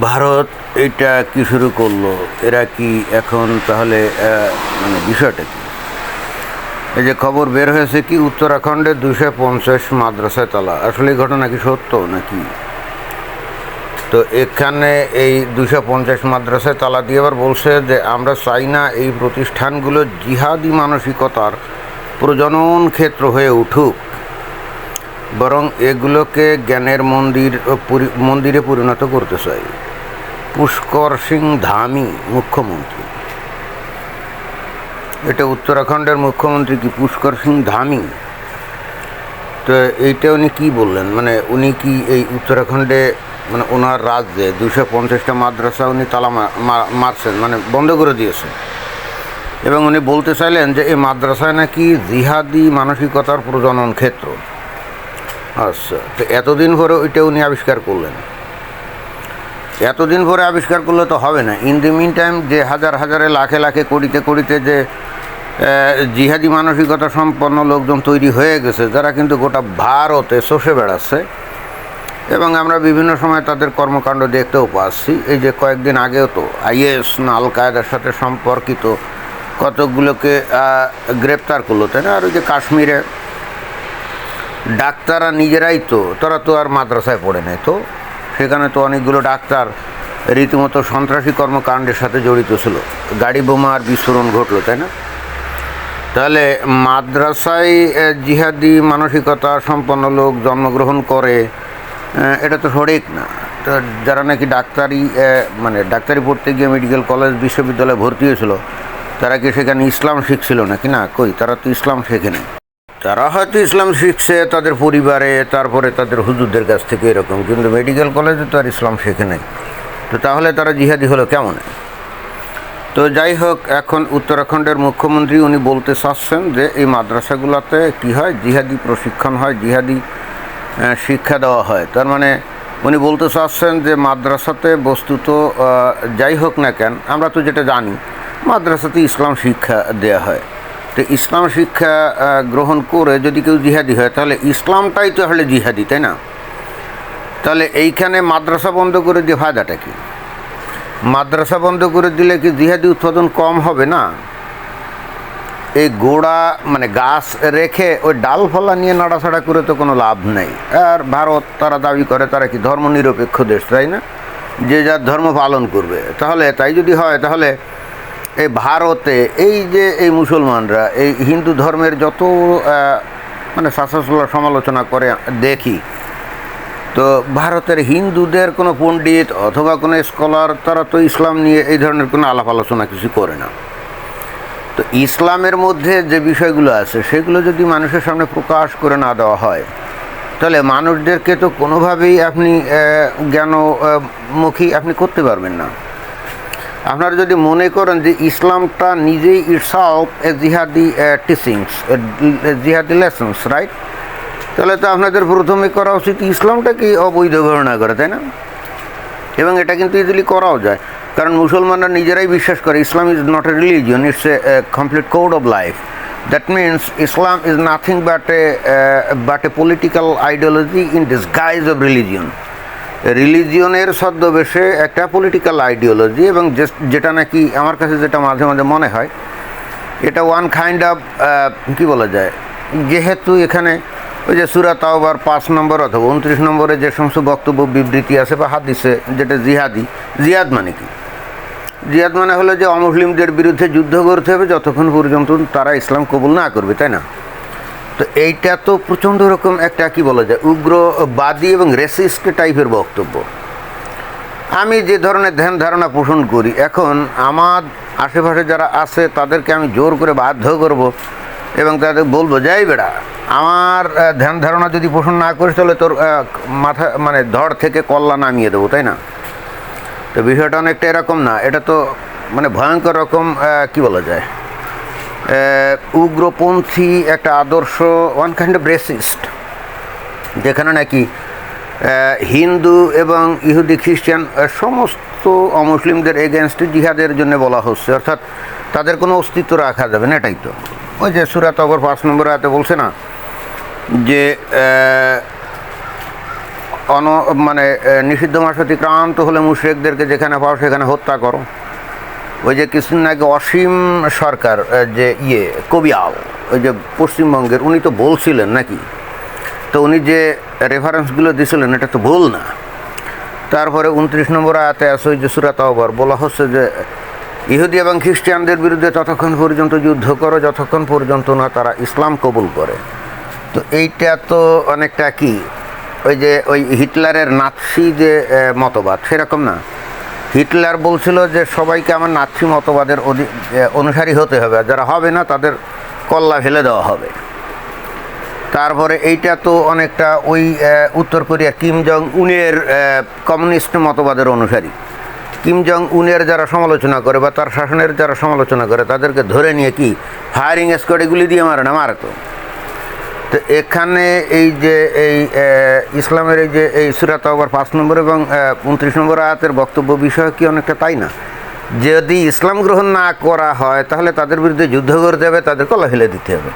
ভারত এটা কি শুরু করলো? এরা কি এখন তাহলে মানে বিষয়টা কি? এই যে খবর বের হয়েছে কি উত্তরাখণ্ডে 250 মাদ্রাসায় তালা, আসলে এই ঘটনা কি সত্য নাকি? তো এখানে এই 250 মাদ্রাসায় তালা দিয়ে আবার বলছে যে আমরা চাই না এই প্রতিষ্ঠানগুলো জিহাদি মানসিকতার প্রজনন ক্ষেত্র হয়ে উঠুক, বরং এগুলোকে জ্ঞানের মন্দিরে পরিণত করতে চাই। পুষ্কর সিং ধামি মুখ্যমন্ত্রী, এটা উত্তরাখণ্ডের মুখ্যমন্ত্রী কি পুষ্কর সিং ধামি? তো এইটা উনি কী বললেন, মানে উনি কি এই উত্তরাখণ্ডে মানে ওনার রাজ্যে 250টা মাদ্রাসা উনি তালা মারছেন, মানে বন্ধ করে দিয়েছেন, এবং উনি বলতে চাইলেন যে এই মাদ্রাসায় নাকি জিহাদি মানসিকতার প্রজনন ক্ষেত্র। আচ্ছা, তো এতদিন পরে ওইটা উনি আবিষ্কার করলেন। এতদিন পরে আবিষ্কার করলে তো হবে না। ইন দি মিন টাইম যে হাজারে লাখে লাখে কোটিতে যে জিহাদি মানসিকতা সম্পন্ন লোকজন তৈরি হয়ে গেছে, যারা কিন্তু গোটা ভারতে চষে বেড়াচ্ছে, এবং আমরা বিভিন্ন সময় তাদের কর্মকাণ্ড দেখতেও পাচ্ছি। এই যে কয়েকদিন আগেও তো আইএস না আল কায়দার সাথে সম্পর্কিত কতকগুলোকে গ্রেপ্তার করলো, তাই না? আর ওই যে কাশ্মীরে ডাক্তাররা নিজেরাই তো, তারা তো আর মাদ্রাসায় পড়ে নেয়, তো সেখানে তো অনেকগুলো ডাক্তার রীতিমতো সন্ত্রাসী কর্মকাণ্ডের সাথে জড়িত ছিল, গাড়ি বোমার বিস্ফোরণ ঘটলো, তাই না? তাহলে মাদ্রাসায় জিহাদি মানসিকতা সম্পন্ন লোক জন্মগ্রহণ করে, এটা তো সঠিক না। তো যারা নাকি ডাক্তারি পড়তে গিয়ে মেডিকেল কলেজ বিশ্ববিদ্যালয়ে ভর্তি হয়েছিল, তারা কি সেখানে ইসলাম শিখছিল নাকি? না, কই, তারা তো ইসলাম শেখেনি। তারা হয়তো ইসলাম শিখছে তাদের পরিবারে, তারপরে তাদের হুজুরদের কাছ থেকে এরকম, কিন্তু মেডিকেল কলেজে তো আর ইসলাম শেখে নেই। তো তাহলে তারা জিহাদি হলো কেমন? তো যাই হোক, এখন উত্তরাখণ্ডের মুখ্যমন্ত্রী উনি বলতে চাচ্ছেন যে এই মাদ্রাসাগুলোতে কি হয়, জিহাদি প্রশিক্ষণ হয়, জিহাদি শিক্ষা দেওয়া হয়। তার মানে উনি বলতে চাচ্ছেন যে মাদ্রাসাতে বস্তুত যাই হোক না কেন, আমরা তো যেটা জানি মাদ্রাসাতে ইসলাম শিক্ষা দেয়া হয়। তো ইসলাম শিক্ষা গ্রহণ করে যদি কেউ জিহাদি হয়, তাহলে ইসলামটাই তো হলে জিহাদি, তাই না? তাহলে এইখানে মাদ্রাসা বন্ধ করে দিয়ে ফায়দাটা কি? মাদ্রাসা বন্ধ করে দিলে কি জিহাদি উৎপাদন কম হবে না? এই গোড়া মানে গাছ রেখে ওই ডালফলা নিয়ে নাড়াছাড়া করে তো কোনো লাভ নেই। আর ভারত তারা দাবি করে তারা কি ধর্মনিরপেক্ষ দেশ, তাই না? যে যার ধর্ম পালন করবে। তাহলে তাই যদি হয়, তাহলে এই ভারতে এই যে এই মুসলমানরা এই হিন্দু ধর্মের যত মানে সমালোচনা করে দেখি, তো ভারতের হিন্দুদের কোনো পণ্ডিত অথবা কোনো স্কলার তারা তো ইসলাম নিয়ে এই ধরনের কোনো আলাপ আলোচনা কিছু করে না। তো ইসলামের মধ্যে যে বিষয়গুলো আছে সেগুলো যদি মানুষের সামনে প্রকাশ করে না দেওয়া হয়, তাহলে মানুষদেরকে তো কোনোভাবেই আপনি জ্ঞানমুখী আপনি করতে পারবেন না। আপনারা যদি মনে করেন যে ইসলামটা নিজেই ইটসেলফ এ জিহাদি টিচিংস, জিহাদি লেসন্স, রাইট? তাহলে তো আপনাদের প্রথমে করা উচিত ইসলামটাকে অবৈধ ঘোষণা করে, তাই না? এবং এটা কিন্তু ইজিলি করাও যায়, কারণ মুসলমানরা নিজেরাই বিশ্বাস করে Islam is not a religion, it's a complete code of life. That means Islam is nothing but a political ideology in disguise of religion. রিলিজিয়নের ছদ্মবেশে একটা পলিটিক্যাল আইডিওলজি, এবং যেটা নাকি আমার কাছে যেটা মাঝে মাঝে মনে হয় এটা ওয়ান কাইন্ড অফ কী বলা যায়, যেহেতু এখানে ওই যে সূরা তাওবার 5 নম্বর অথবা 29 নম্বরে যে সমস্ত বক্তব্য বিবৃতি আছে বা হাদিসে, যেটা জিহাদ মানে কি? জিহাদ মানে হলো যে অমুসলিমদের বিরুদ্ধে যুদ্ধ করতে হবে যতক্ষণ পর্যন্ত তারা ইসলাম কবুল না করবে, তাই না? তো এইটা তো প্রচণ্ড রকম একটা কী বলা যায় উগ্রবাদী এবং রেসিস্ট টাইপের বক্তব্য। আমি যে ধরনের ধ্যান ধারণা পোষণ করি, এখন আমার আশেপাশে যারা আছে তাদেরকে আমি জোর করে বাধ্য করব এবং তাদের বলবো, যাই বেড়া, আমার ধ্যান ধারণা যদি পোষণ না করিস তাহলে তোর মাথা মানে ধড় থেকে কল্লা নামিয়ে দেবো, তাই না? তো বিষয়টা অনেকটা এরকম না, এটা তো মানে ভয়ঙ্কর রকম কী বলা যায় উগ্রপন্থী একটা আদর্শ, ওয়ান কাইন্ড অফ রেসিস্ট, যেখানে নাকি হিন্দু এবং ইহুদি খ্রিস্টান সমস্ত অমুসলিমদের এগেনস্টে জিহাদের জন্য বলা হচ্ছে, অর্থাৎ তাদের কোনো অস্তিত্ব রাখা যাবে না। এটাই তো ওই যে সূরা তাওবার 5 নম্বর আয়াতে বলছে না যে মানে নিষিদ্ধ মাস অতিক্রান্ত হলে মুশরিকদেরকে যেখানে পাও সেখানে হত্যা করো। ওই যে কিছুদিন আগে অসীম সরকার যে কবিয়াল ওই যে পশ্চিমবঙ্গের, উনি তো বলছিলেন নাকি, তো উনি যে রেফারেন্সগুলো দিয়েছিলেন এটা তো ভুল না। তারপরে 29 নম্বর আয়াতে আছে ওই যে সূরা তাওবার, বলা হচ্ছে যে ইহুদি এবং খ্রিস্টানদের বিরুদ্ধে ততক্ষণ পর্যন্ত যুদ্ধ করো যতক্ষণ পর্যন্ত না তারা ইসলাম কবুল করে। তো এইটা তো অনেকটা কি ওই যে ওই হিটলারের নাৎসি যে মতবাদ সেরকম না। হিটলার বলছিল যে সবাইকে আমার নাৎসি মতবাদের অনুসারী হতে হবে, আর যারা হবে না তাদের কল্লা ফেলে দেওয়া হবে। তারপরে এইটা তো অনেকটা ওই উত্তর কোরিয়ার কিম জং উনের কমিউনিস্ট মতবাদের অনুসারী। কিম জং উনের যারা সমালোচনা করে বা তার শাসনের যারা সমালোচনা করে তাদেরকে ধরে নিয়ে কি ফায়ারিং স্কোয়াড এগুলি দিয়ে মারে না, মারে তো। তো এখানে এই যে এই ইসলামের এই যে এই সূরা তাওবার 5 নম্বর এবং 29 নম্বর আয়াতের বক্তব্য বিষয় কি অনেকটা তাই না? যদি ইসলাম গ্রহণ না করা হয় তাহলে তাদের বিরুদ্ধে যুদ্ধ করতে হবে, তাদের কলা ফেলে দিতে হবে।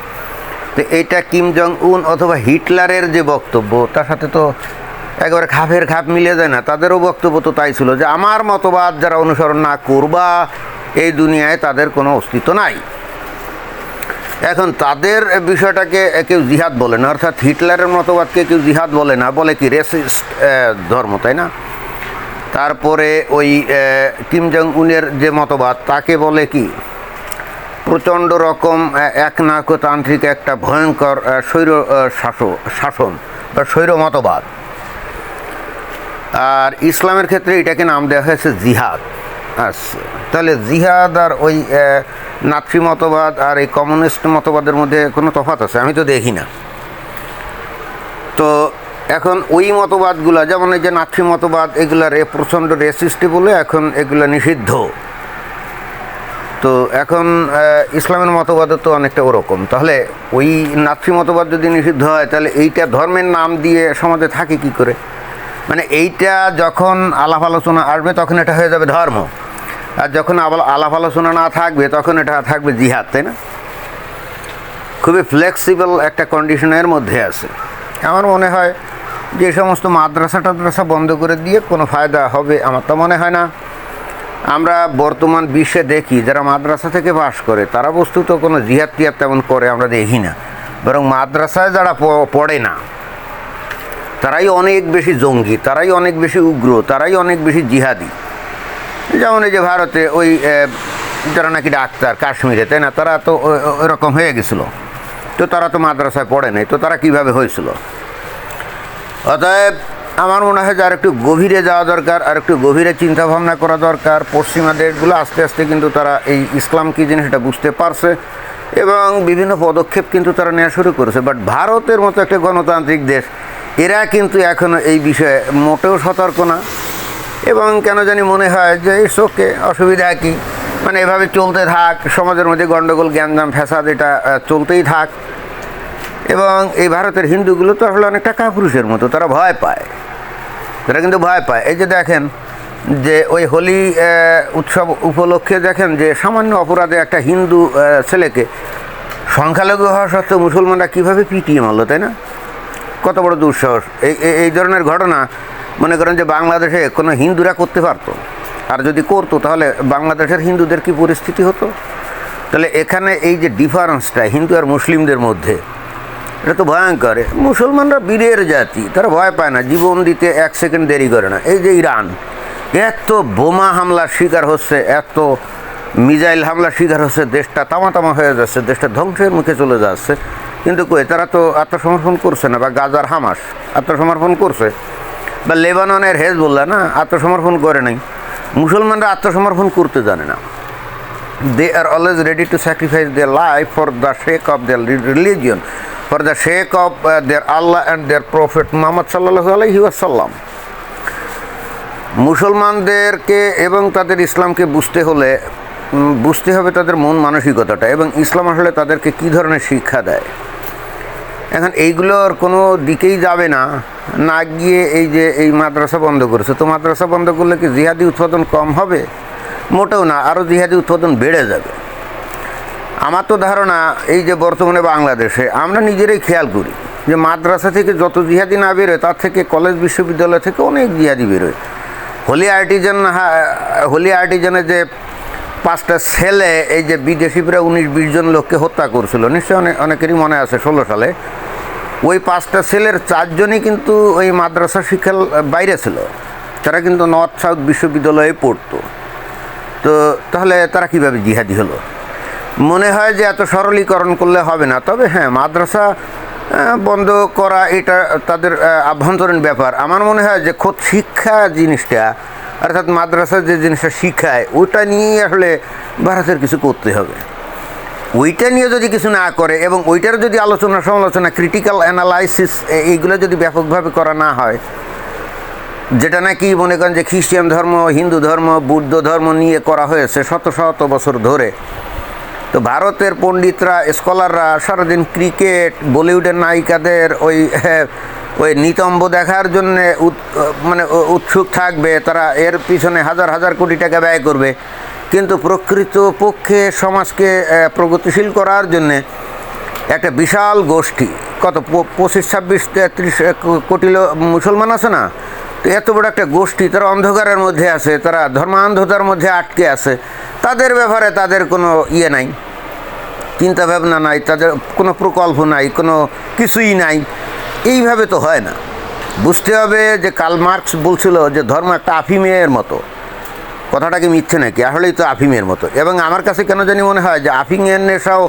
তো এইটা কিম জং উন অথবা হিটলারের যে বক্তব্য তার সাথে তো একেবারে খাপের খাপ মিলে যায় না। তাদেরও বক্তব্য তো তাই ছিল যে আমার মতবাদ যারা অনুসরণ না করবা এই দুনিয়ায় তাদের কোনো অস্তিত্ব নাই। এখন তাদের বিষয়টাকে কেউ জিহাদ বলে না, অর্থাৎ হিটলারের মতবাদকে কেউ জিহাদ বলে না, বলে কি রেসিস্ট ধর্ম, তাই না? তারপরে ওই কিম জং উনের যে মতবাদ তাকে বলে কি প্রচণ্ড রকম একনায়কতান্ত্রিক একটা ভয়ঙ্কর স্বৈর শাসন বা স্বৈর মতবাদ। আর ইসলামের ক্ষেত্রে এটাকে নাম দেওয়া হয়েছে জিহাদ। আচ্ছা, তাহলে জিহাদ আর ওই নাৎসি মতবাদ আর এই কমিউনিস্ট মতবাদের মধ্যে কোনো তফাৎ আছে? আমি তো দেখি না। তো এখন ওই মতবাদগুলো যেমন এই যে নাৎসি মতবাদ এগুলার প্রচণ্ড রেসিস্টি বলে এখন এগুলো নিষিদ্ধ। তো এখন ইসলামের মতবাদও তো অনেকটা ওরকম। তাহলে ওই নাৎসি মতবাদ যদি নিষিদ্ধ হয় তাহলে এইটা ধর্মের নাম দিয়ে সমাজে থাকে কি করে? মানে এইটা যখন আলাপ আলোচনা আসবে তখন এটা হয়ে যাবে ধর্ম, আর যখন আলাপ আলোচনা না থাকবে তখন এটা থাকবে জিহাদ, তাই না? খুবই ফ্লেক্সিবল একটা কন্ডিশনের মধ্যে আছে। আমার মনে হয় যে সমস্ত মাদ্রাসা বন্ধ করে দিয়ে কোনো ফায়দা হবে আমার তো মনে হয় না। আমরা বর্তমান বিশ্বে দেখি যারা মাদ্রাসা থেকে পাশ করে তারা বস্তুত কোনো জিহাদ টিহাদ তেমন করে আমরা দেখি না, বরং মাদ্রাসায় যারা পড়ে না তারাই অনেক বেশি জঙ্গি, তারাই অনেক বেশি উগ্র, তারাই অনেক বেশি জিহাদি। যেমন এই যে ভারতে ওই যারা নাকি ডাক্তার কাশ্মীরে, তাই না, তারা তো ওরকম হয়ে গেছিলো। তো তারা তো মাদ্রাসায় পড়ে নাই, তো তারা কীভাবে হয়েছিল? অতএব আমার মনে হয় যে আর একটু গভীরে যাওয়া দরকার, আর একটু গভীরে চিন্তাভাবনা করা দরকার। পশ্চিমা দেশগুলো আস্তে আস্তে কিন্তু তারা এই ইসলাম কী জিনিস সেটা বুঝতে পারছে এবং বিভিন্ন পদক্ষেপ কিন্তু তারা নেওয়া শুরু করেছে। বাট ভারতের মতো একটা গণতান্ত্রিক দেশ, এরা কিন্তু এখনও এই বিষয়ে মোটেও সতর্ক না। এবং কেন জানি মনে হয় যে এই শোকে অসুবিধা কী, মানে এভাবে চলতে থাক, সমাজের মধ্যে গণ্ডগোল গ্যাঞ্জাম ফ্যাসাদ এটা চলতেই থাক। এবং এই ভারতের হিন্দুগুলো তো আসলে অনেকটা কাপুরুষের মতো, তারা ভয় পায়, তারা কিন্তু ভয় পায়। এই যে দেখেন যে ওই হোলি উৎসব উপলক্ষে দেখেন যে সামান্য অপরাধে একটা হিন্দু ছেলেকে সংখ্যালঘু হওয়া সত্ত্বেও মুসলমানরা কীভাবে পিটিয়ে মারলো, তাই না? কত বড় দুঃসাহস! এই ধরনের ঘটনা মনে করেন যে বাংলাদেশে কোনো হিন্দুরা করতে পারতো, আর যদি করতো তাহলে বাংলাদেশের হিন্দুদের কী পরিস্থিতি হতো? তাহলে এখানে এই যে ডিফারেন্সটা হিন্দু আর মুসলিমদের মধ্যে, এটা তো ভয়ঙ্কর। মুসলমানরা বীরের জাতি, তারা ভয় পায় না, জীবন দিতে 1 সেকেন্ড দেরি করে না। এই যে ইরান এত বোমা হামলার শিকার হচ্ছে, এত মিসাইল হামলার শিকার হচ্ছে, দেশটা তামা হয়ে যাচ্ছে, দেশটা ধ্বংসের মুখে চলে যাচ্ছে, কিন্তু কই তারা তো আত্মসমর্পণ করছে না। বা গাজার হামাস আত্মসমর্পণ করছে, বা লেবাননের হেজবুল্লাহ না আত্মসমর্পণ করে নাই। মুসলমানরা আত্মসমর্পণ করতে জানে না। They are always ready to sacrifice their life for the sake of their religion, for the sake of their Allah and their Prophet Muhammad sallallahu alaihi wasallam. মুসলমানদেরকে এবং তাদের ইসলামকে বুঝতে হবে তাদের মন মানসিকতাটা, এবং ইসলাম আসলে তাদেরকে কী ধরনের শিক্ষা দেয়। এখন এইগুলোর কোনো দিকেই যাবে না, না গিয়ে এই যে এই মাদ্রাসা বন্ধ করেছে, তো মাদ্রাসা বন্ধ করলে কি জিহাদি উৎপাদন কম হবে? মোটেও না, আরও জিহাদি উৎপাদন বেড়ে যাবে। আমার তো ধারণা এই যে বর্তমানে বাংলাদেশে আমরা নিজেরাই খেয়াল করি যে মাদ্রাসা থেকে যত জিহাদি না বেরোয় তার থেকে কলেজ বিশ্ববিদ্যালয় থেকে অনেক জিহাদি বেরোয়। হোলি আর্টিজানে যে 5টা ছেলে এই যে বিদেশি প্রায় 19-20 জন লোককে হত্যা করছিল, নিশ্চয়ই অনেকেরই মনে আছে 16 সালে, ওই 5টা ছেলের 4 জনই কিন্তু ওই মাদ্রাসা শিক্ষার বাইরে ছিল, তারা কিন্তু নর্থ সাউথ বিশ্ববিদ্যালয়ে পড়তো। তো তাহলে তারা কীভাবে জিহাদি হলো? মনে হয় যে এত সরলীকরণ করলে হবে না। তবে হ্যাঁ, মাদ্রাসা বন্ধ করা এটা তাদের আভ্যন্তরীণ ব্যাপার। আমার মনে হয় যে খোদ শিক্ষা জিনিসটা, অর্থাৎ মাদ্রাসা যে জিনিসটা শিখায় ওইটা নিয়েই আসলে ভারতের কিছু করতে হবে। ওইটা নিয়ে যদি কিছু না করে এবং ওইটার যদি আলোচনা সমালোচনা, ক্রিটিক্যাল অ্যানালাইসিস এইগুলো যদি ব্যাপকভাবে করা না হয়, যেটা নাকি মনে করেন যে খ্রিস্টান ধর্ম, হিন্দু ধর্ম, বৌদ্ধ ধর্ম নিয়ে করা হয়েছে শত শত বছর ধরে। তো ভারতের পণ্ডিতরা, স্কলাররা সারাদিন ক্রিকেট, বলিউডের নায়িকাদের ওই নিতম্ব দেখার জন্যে মানে উৎসুক থাকবে, তারা এর পিছনে হাজার হাজার কোটি টাকা ব্যয় করবে। কিন্তু প্রকৃতপক্ষে সমাজকে প্রগতিশীল করার জন্যে একটা বিশাল গোষ্ঠী, কত 25-26-30 কোটি মুসলমান আছে না, তো এত বড় একটা গোষ্ঠী, তারা অন্ধকারের মধ্যে আছে, তারা ধর্মান্ধতার মধ্যে আটকে আছে। তাদের ব্যাপারে তাদের কোনো ইয়ে নাই, চিন্তা ভাবনা নাই, তাদের কোনো প্রকল্প নাই, কোনো কিছুই নাই। এইভাবে তো হয় না। বুঝতে হবে যে কার্ল মার্কস বলছিল যে ধর্ম একটা আফিমের মতো। কথাটা কি মিথ্যে নাকি? আসলেই তো আফিমের মতো। এবং আমার কাছে কেন জানি মনে হয় যে আফিমের নেশাও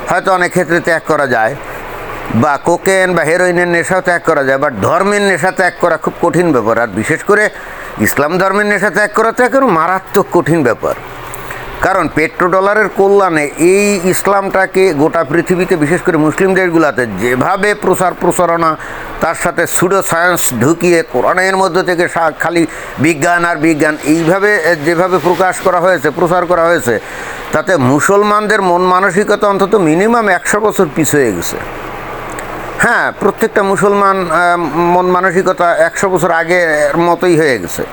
হয়তো অনেক ক্ষেত্রে ত্যাগ করা যায়, বা কোকেন বা হেরোইনের নেশাও ত্যাগ করা যায়, বাট ধর্মের নেশা ত্যাগ করা খুব কঠিন ব্যাপার। আর বিশেষ করে ইসলাম ধর্মের নেশা ত্যাগ করা তো একেবারে মারাত্মক কঠিন ব্যাপার। কারণ পেট্রোডলারের কল্যাণে এই ইসলামটাকে গোটা পৃথিবীতে, বিশেষ করে মুসলিম দেশগুলোতে যেভাবে প্রচারণা, তার সাথে সুডো সায়েন্স ঢুকিয়ে কোরআনের মধ্যে থেকে খালি বিজ্ঞান আর বিজ্ঞান, এইভাবে যেভাবে প্রচার করা হয়েছে, তাতে মুসলমানদের মন মানসিকতা অন্তত মিনিমাম 100 বছর পিছু হয়ে গেছে। হ্যাঁ, প্রত্যেকটা মুসলমান মন মানসিকতা 100 বছর আগের মতোই হয়ে গেছে,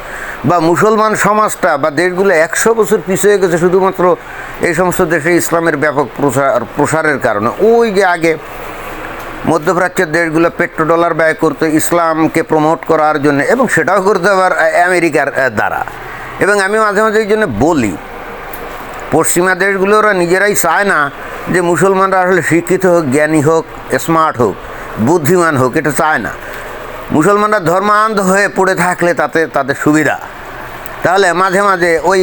বা মুসলমান সমাজটা বা দেশগুলো 100 বছর পিছিয়ে গেছে শুধুমাত্র এই সমস্ত দেশে ইসলামের ব্যাপক প্রসারের কারণে। ওই যে আগে মধ্যপ্রাচ্যের দেশগুলো পেট্রোডলার ব্যয় করতো ইসলামকে প্রমোট করার জন্য, এবং সেটাও করতে আবার আমেরিকার দ্বারা। এবং আমি মাঝে মাঝে এই জন্য বলি, পশ্চিমা দেশগুলো ওরা নিজেরাই চায় না যে মুসলমানরা আসলে শিক্ষিত হোক, জ্ঞানী হোক, স্মার্ট হোক, বুদ্ধিমান হোক, এটা চায় না। মুসলমানরা ধর্মান্ধ হয়ে পড়ে থাকলে তাতে তাদের সুবিধা। তাহলে মাঝে মাঝে ওই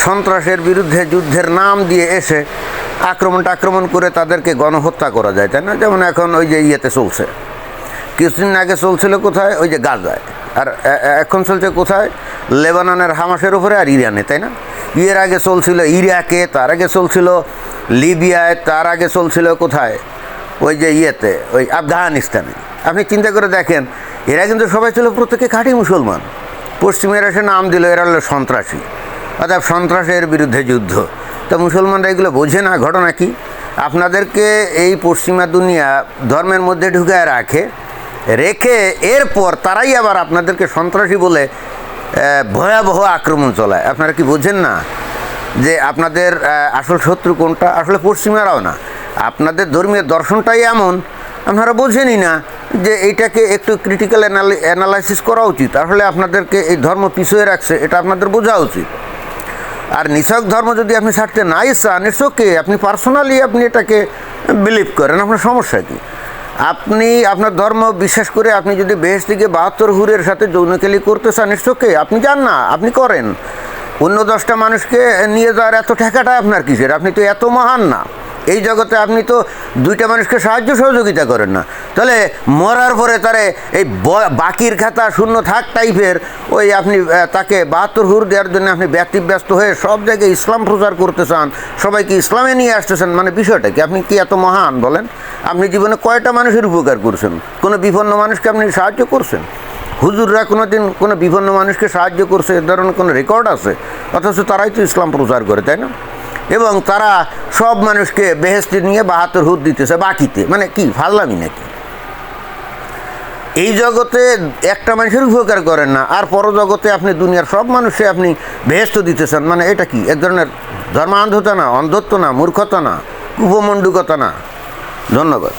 সন্ত্রাসের বিরুদ্ধে যুদ্ধের নাম দিয়ে এসে আক্রমণ করে তাদেরকে গণহত্যা করা যায়, তাই না? যেমন এখন ওই যে ইয়েতে চলছে, কিছুদিন আগে চলছিল কোথায়, ওই যে গাজায়, আর এখন চলছে কোথায়, লেবাননের হামাসের উপরে আর ইরানে, তাই না? এর আগে চলছিল ইরাকে, তার আগে চলছিল লিবিয়ায়, তার আগে চলছিল কোথায়, ওই যে ইয়েতে, ওই আফগানিস্তানে। আপনি চিন্তা করে দেখেন, এরা কিন্তু সবাই ছিল প্রত্যেকে খাঁটি মুসলমান। পশ্চিমেরা এসে নাম দিল এরা হলো সন্ত্রাসী, অর্থাৎ সন্ত্রাসের বিরুদ্ধে যুদ্ধ। তা মুসলমানরা এগুলো বোঝে না। ঘটনা কি, আপনাদেরকে এই পশ্চিমা দুনিয়া ধর্মের মধ্যে ঢুকায় রেখে এরপর তারাই আবার আপনাদেরকে সন্ত্রাসী বলে ভয়াবহ আক্রমণ চলায়। আপনারা কি বোঝেন না যে আপনাদের আসল শত্রু কোনটা? আসলে পশ্চিমারাও না, আপনাদের ধর্মীয় দর্শনটাই এমন, আপনারা বোঝেনই না যে এইটাকে একটু ক্রিটিক্যাল অ্যানালাইসিস করা উচিত। আসলে আপনাদেরকে এই ধর্ম পিছিয়ে রাখছে, এটা আপনাদের বোঝা উচিত। আর নিছক ধর্ম যদি আপনি ছাড়তে নাই চান, ইটস ওকে, আপনি পার্সোনালি আপনি এটাকে বিলিভ করেন, আপনার সমস্যা কী? আপনি আপনার ধর্ম বিশ্বাস করে আপনি যদি বেহেশত থেকে 72 হুরের সাথে যৌনকেলি করতে চান, ইটস ওকে, আপনি যান না, আপনি করেন। অন্য 10টা মানুষকে নিয়ে যাওয়ার এত ঠেকাটা আপনার কিসের? আপনি তো এত মহান না এই জগতে, আপনি তো 2টা মানুষকে সাহায্য সহযোগিতা করেন না। তাহলে মরার পরে তারে এই বাকির খাতা শূন্য থাক টাইপের ওই আপনি তাকে 72 হুর দেওয়ার জন্য আপনি ব্যতিব্যস্ত হয়ে সব জায়গায় ইসলাম প্রচার করতে চান, সবাইকে ইসলামে নিয়ে আসতেছেন। মানে বিষয়টা কি? আপনি কি এত মহান বলেন? আপনি জীবনে কয়টা মানুষের উপকার করছেন? কোনো বিপন্ন মানুষকে আপনি সাহায্য করছেন? হুজুররা কোনো দিন কোনো বিপন্ন মানুষকে সাহায্য করছে এ ধরনের কোনো রেকর্ড আছে? অথচ তারাই তো ইসলাম প্রচার করে, তাই না? এবং তারা সব মানুষকে বেহেশতে নিয়ে 72 হুর দিতেছে বাকিতে। মানে কি ফাজলামি নাকি? এই জগতে একটা মানুষের উপকার করেন না, আর পরজগতে আপনি দুনিয়ার সব মানুষে আপনি বেহেশত দিতেছেন। মানে এটা কি এক ধরনের ধর্মান্ধতা না, অন্ধত্ব না, মূর্খতা না, উপমণ্ডুকতা না? ধন্যবাদ।